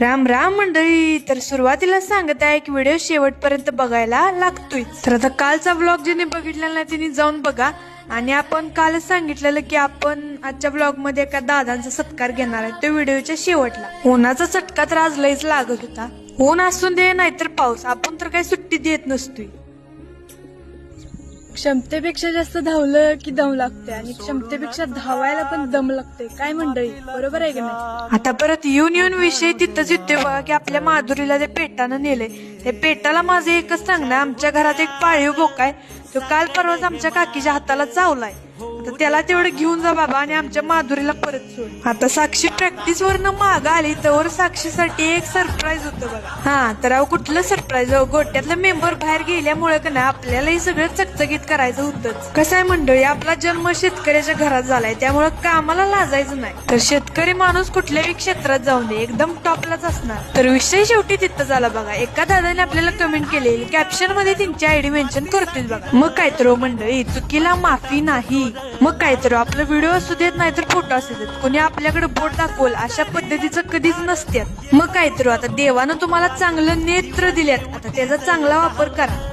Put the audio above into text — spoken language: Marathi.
राम राम मंडळी. तर सुरुवातीला सांगत आहे की व्हिडिओ शेवटपर्यंत बघायला लागतोय. तर आता कालचा व्लॉग ज्याने बघितलेला नाही त्यांनी जाऊन बघा. आणि आपण कालच सांगितलेलं की आपण आजच्या व्लॉग मध्ये एका दादांचा सत्कार घेणार आहे, तो व्हिडिओच्या शेवटला. उन्हाचा चटका तर आज लईच लागत होता. ऊन असून दे नाहीतर पाऊस, आपण तर काही सुट्टी देत नसतोय. क्षमतेपेक्षा जास्त धावलं की दम लागते आणि क्षमतेपेक्षा धावायला पण दम लागते. काय मंडळी, बरोबर आहे का नाही? आता परत येऊन येऊन विषय तिथंच येतोय बघा की आपल्या माधुरीला ते पेटानं नेलंय. त्या पेटाला माझं एकच सांगणं, आमच्या घरात एक पाळीव बोका आहे, तो काल परवाच आमच्या काकीच्या हाताला चावलाय. आता त्याला तेवढं घेऊन जा बाबा आणि आमच्या माधुरीला परत सोड. आता साक्षी प्रॅक्टिस वरनं माग आली तर साक्षीसाठी एक सरप्राईज होतं बघा. हा तर अहो कुठलं सरप्राईज, गोट्यातलं मेंबर बाहेर गेल्यामुळे का ना आपल्याला हे सगळं चकचकीत करायचं होतंच. कसं आहे मंडळी, आपला जन्म शेतकऱ्याच्या घरात झालाय, त्यामुळे कामाला लाजायचं नाही. तर शेतकरी माणूस कुठल्याही क्षेत्रात जाऊन दे एकदम टॉपलाच असणार. तर विषय शेवटी तिथं झाला बघा. एका दादाने आपल्याला कमेंट केलेली, कॅप्शन मध्ये त्यांची आयडी मेन्शन करतोय बघा. मग काय तर मंडळी, चुकीला माफी नाही. मग काय तर आपला व्हिडिओ असू देत नाही तर फोटो असू देत, कोणी आपल्याकडे बोट दाखवल अशा पद्धतीचं कधीच नसत्यात. मग काय तर आता देवानं तुम्हाला चांगलं नेत्र दिल्यात, आता त्याचा चांगला वापर करा.